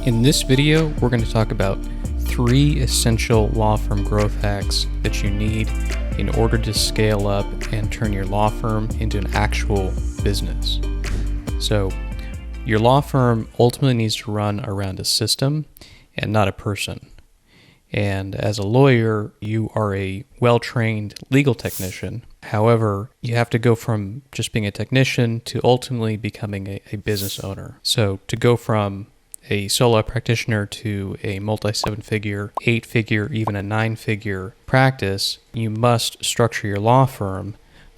In this video, we're going to talk about 3 essential law firm growth hacks that you need in order to scale up and turn your law firm into an actual business. So, your law firm ultimately needs to run around a system and not a person. And as a lawyer, you are a well-trained legal technician. However, you have to go from just being a technician to ultimately becoming a business owner. So to go from a solo practitioner to a multi-7-figure, 8-figure, even a 9-figure practice, you must structure your law firm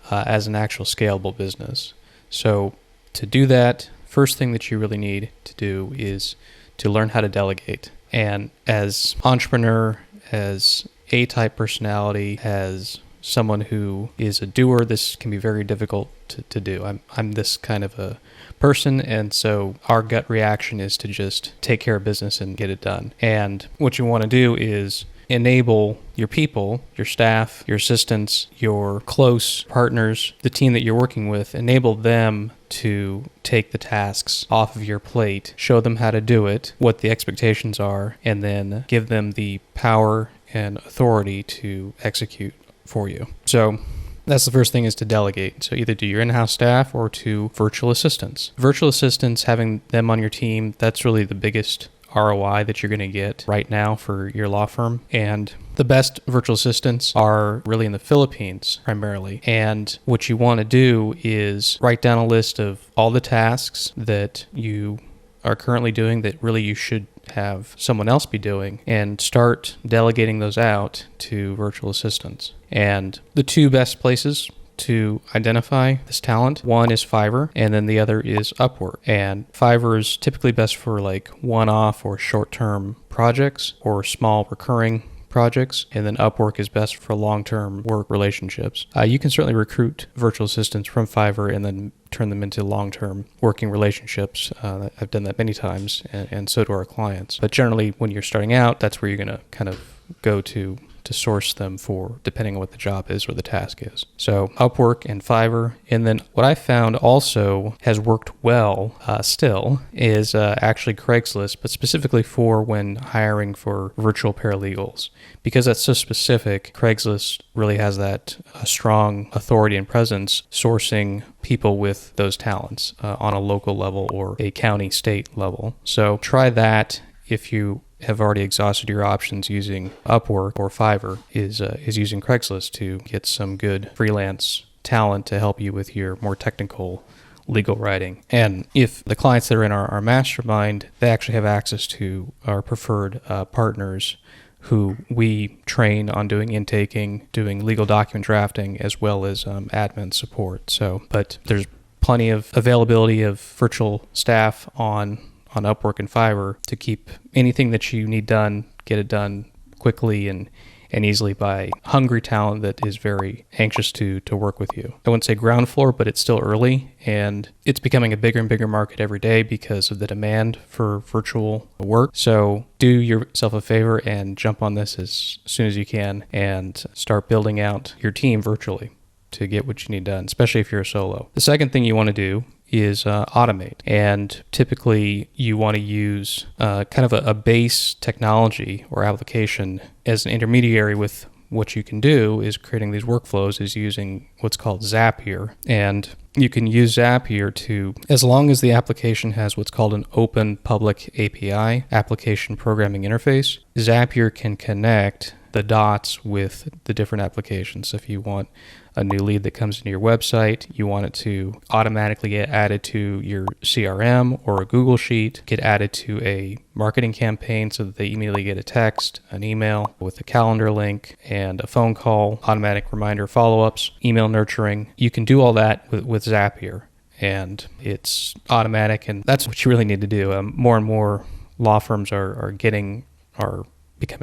as an actual scalable business. So to do that, first thing that you really need to do is to learn how to delegate. And as entrepreneur, as A-type personality, as someone who is a doer, this can be very difficult to do. I'm this kind of a person, and so our gut reaction is to just take care of business and get it done. And what you want to do is enable your people, your staff, your assistants, your close partners, the team that you're working with, enable them to take the tasks off of your plate, show them how to do it, what the expectations are, and then give them the power and authority to execute for you. So that's the first thing, is to delegate. So either to your in-house staff or to virtual assistants. Virtual assistants, having them on your team, that's really the biggest ROI that you're going to get right now for your law firm. And the best virtual assistants are really in the Philippines primarily. And what you want to do is write down a list of all the tasks that you are currently doing that really you should have someone else be doing, and start delegating those out to virtual assistants. And the 2 best places to identify this talent, one is Fiverr, and then the other is Upwork. And Fiverr is typically best for like one-off or short-term projects or small recurring projects, and then Upwork is best for long-term work relationships. You can certainly recruit virtual assistants from Fiverr and then turn them into long-term working relationships. I've done that many times, and so do our clients. But generally, when you're starting out, that's where you're going to kind of go to source them for, depending on what the job is or the task is. So Upwork and Fiverr. And then what I found also has worked well still is actually Craigslist, but specifically for when hiring for virtual paralegals. Because that's so specific, Craigslist really has that strong authority and presence sourcing people with those talents on a local level or a county, state level. So try that if you have already exhausted your options using Upwork or Fiverr, is using Craigslist to get some good freelance talent to help you with your more technical legal writing. And if the clients that are in our mastermind, they actually have access to our preferred partners who we train on doing intaking, doing legal document drafting, as well as admin support. So, but there's plenty of availability of virtual staff on Upwork and Fiverr to keep anything that you need done, get it done quickly and easily by hungry talent that is very anxious to work with you. I wouldn't say ground floor, but it's still early, and it's becoming a bigger and bigger market every day because of the demand for virtual work. So do yourself a favor and jump on this as soon as you can and start building out your team virtually to get what you need done, especially if you're a solo. The second thing you want to do is automate. And typically you want to use kind of a base technology or application as an intermediary with what you can do is creating these workflows is using what's called Zapier. And you can use Zapier to, as long as the application has what's called an open public API, application programming interface, Zapier can connect the dots with the different applications. So if you want a new lead that comes into your website, you want it to automatically get added to your CRM or a Google Sheet, get added to a marketing campaign so that they immediately get a text, an email with a calendar link and a phone call, automatic reminder follow-ups, email nurturing. You can do all that with Zapier, and it's automatic, and that's what you really need to do. More and more law firms are becoming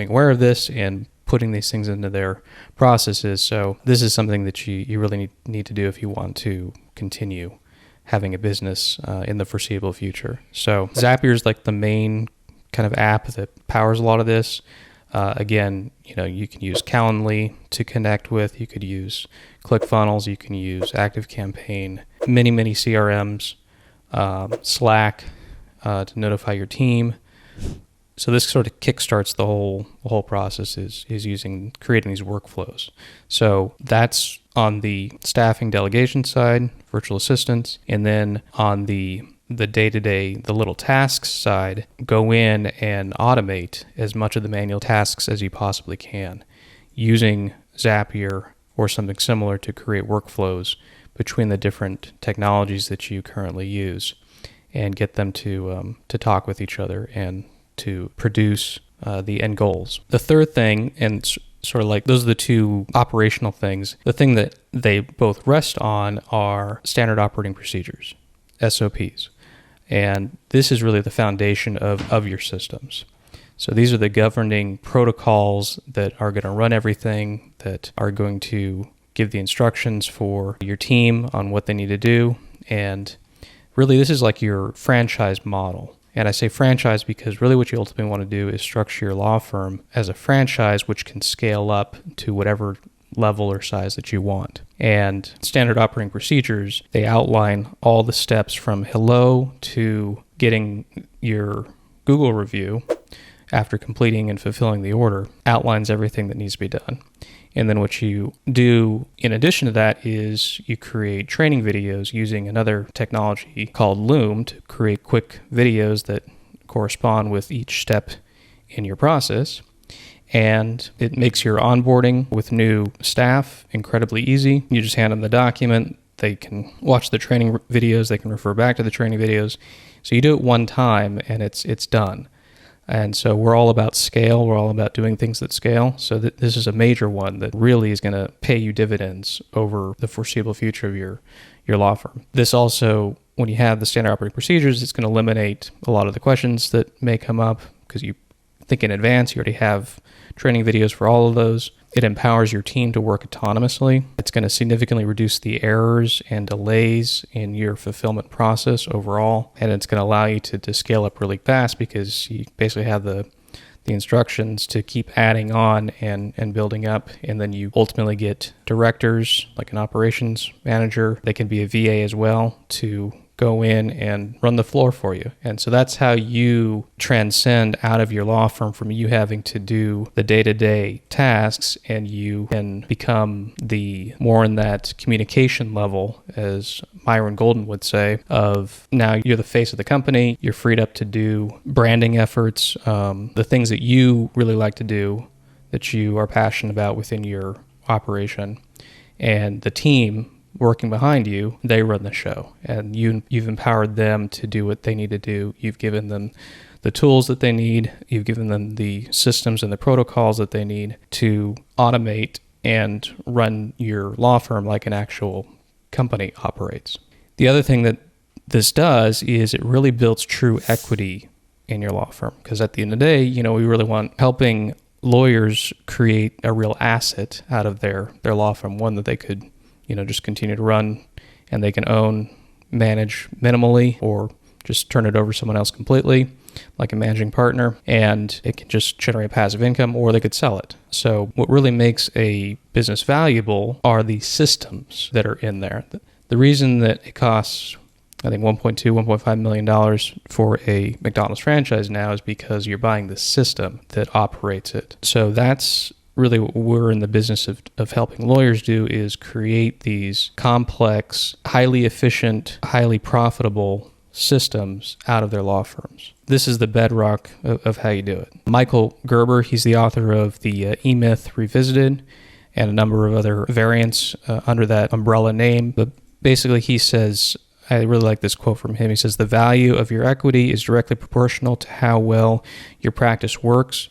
aware of this and putting these things into their processes. So this is something that you really need to do if you want to continue having a business in the foreseeable future. So Zapier is like the main kind of app that powers a lot of this. Again, you can use Calendly to connect with. You could use ClickFunnels. You can use ActiveCampaign, many CRMs, Slack to notify your team. So this sort of kickstarts the whole process is creating these workflows. So that's on the staffing delegation side, virtual assistants, and then on the day-to-day, the little tasks side, go in and automate as much of the manual tasks as you possibly can using Zapier or something similar to create workflows between the different technologies that you currently use and get them to talk with each other and to produce the end goals. The third thing, and sort of like those are the two operational things, the thing that they both rest on are standard operating procedures, SOPs. And this is really the foundation of your systems. So these are the governing protocols that are going to run everything, that are going to give the instructions for your team on what they need to do. And really, this is like your franchise model. And I say franchise because really what you ultimately want to do is structure your law firm as a franchise which can scale up to whatever level or size that you want. And standard operating procedures, they outline all the steps from hello to getting your Google review after completing and fulfilling the order, outlines everything that needs to be done. And then what you do in addition to that is you create training videos using another technology called Loom to create quick videos that correspond with each step in your process. And it makes your onboarding with new staff incredibly easy. You just hand them the document. They can watch the training videos. They can refer back to the training videos. So you do it one time and it's done. And so we're all about scale. We're all about doing things that scale. So this is a major one that really is going to pay you dividends over the foreseeable future of your law firm. This also, when you have the standard operating procedures, it's going to eliminate a lot of the questions that may come up because you think in advance. You already have training videos for all of those. It empowers your team to work autonomously. It's going to significantly reduce the errors and delays in your fulfillment process overall. And it's going to allow you to scale up really fast because you basically have the instructions to keep adding on and building up. And then you ultimately get directors, like an operations manager. They can be a VA as well to go in and run the floor for you. And so that's how you transcend out of your law firm from you having to do the day-to-day tasks, and you can become the more in that communication level, as Myron Golden would say, of now you're the face of the company. You're freed up to do branding efforts, the things that you really like to do, that you are passionate about within your operation. And the team working behind you, they run the show, and you've empowered them to do what they need to do. You've given them the tools that they need. You've given them the systems and the protocols that they need to automate and run your law firm like an actual company operates. The other thing that this does is it really builds true equity in your law firm, because at the end of the day, we really want helping lawyers create a real asset out of their law firm, one that they could just continue to run and they can own, manage minimally, or just turn it over to someone else completely, like a managing partner, and it can just generate passive income, or they could sell it. So what really makes a business valuable are the systems that are in there. The reason that it costs, I think, $1.5 million for a McDonald's franchise now is because you're buying the system that operates it. So that's really what we're in the business of helping lawyers do, is create these complex, highly efficient, highly profitable systems out of their law firms. This is the bedrock of how you do it. Michael Gerber, he's the author of the E-Myth Revisited and a number of other variants under that umbrella name. But basically he says, I really like this quote from him. He says, "The value of your equity is directly proportional to how well your practice works,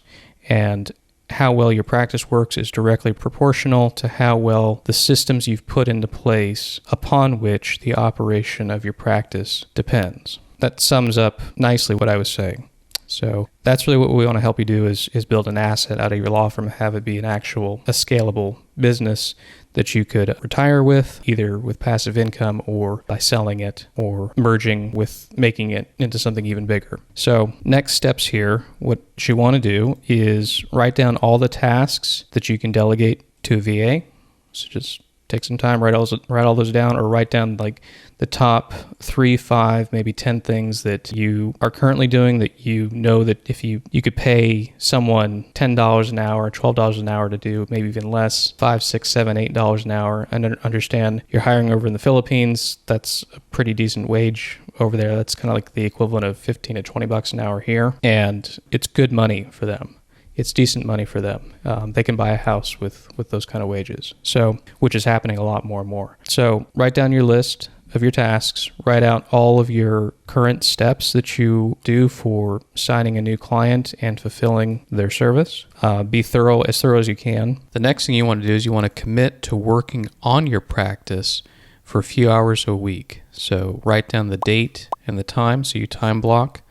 and how well your practice works is directly proportional to how well the systems you've put into place upon which the operation of your practice depends." That sums up nicely what I was saying. So that's really what we want to help you do is build an asset out of your law firm, have it be a scalable business that you could retire with, either with passive income or by selling it or merging with making it into something even bigger. So next steps here, what you want to do is write down all the tasks that you can delegate to a VA. So just take some time, write all those down, or write down like the top 3, 5, maybe 10 things that you are currently doing that you know that if you could pay someone $10 an hour, $12 an hour to do, maybe even less, $5, $6, $7, $8 an hour, and understand you're hiring over in the Philippines. That's a pretty decent wage over there. That's kind of like the equivalent of $15 to $20 an hour here, and it's good money for them. It's decent money for them. They can buy a house with those kind of wages. So, which is happening a lot more and more. So write down your list of your tasks, write out all of your current steps that you do for signing a new client and fulfilling their service. Be thorough as you can. The next thing you want to do is you want to commit to working on your practice for a few hours a week. So write down the date and the time. So you time block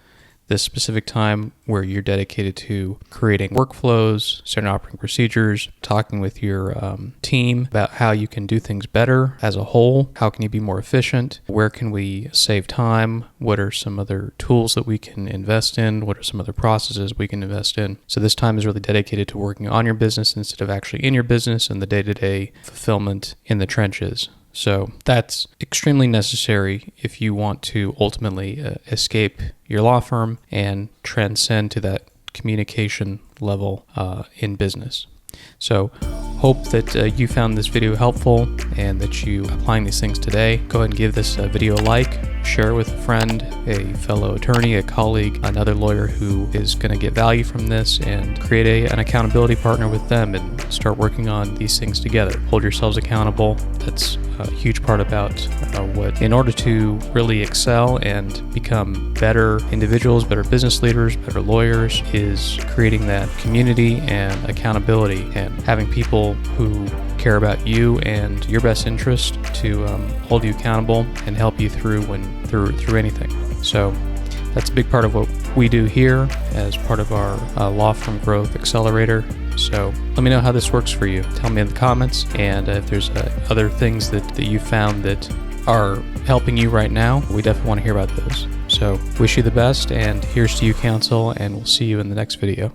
this specific time where you're dedicated to creating workflows, certain operating procedures, talking with your team about how you can do things better as a whole. How can you be more efficient? Where can we save time? What are some other tools that we can invest in? What are some other processes we can invest in? So this time is really dedicated to working on your business instead of actually in your business and the day-to-day fulfillment in the trenches. So that's extremely necessary if you want to ultimately escape your law firm and transcend to that communication level in business. So hope that you found this video helpful and that you applying these things today. Go ahead and give this video a like, share it with a friend, a fellow attorney, a colleague, another lawyer who is going to get value from this, and create an accountability partner with them and start working on these things together. Hold yourselves accountable. That's a huge part about what, in order to really excel and become better individuals, better business leaders, better lawyers, is creating that community and accountability and having people who care about you and your best interest to hold you accountable and help you through anything. So that's a big part of what we do here as part of our Law Firm Growth Accelerator. So let me know how this works for you. Tell me in the comments, and if there's other things that you found that are helping you right now, we definitely want to hear about those. So wish you the best, and here's to you, counsel, and we'll see you in the next video.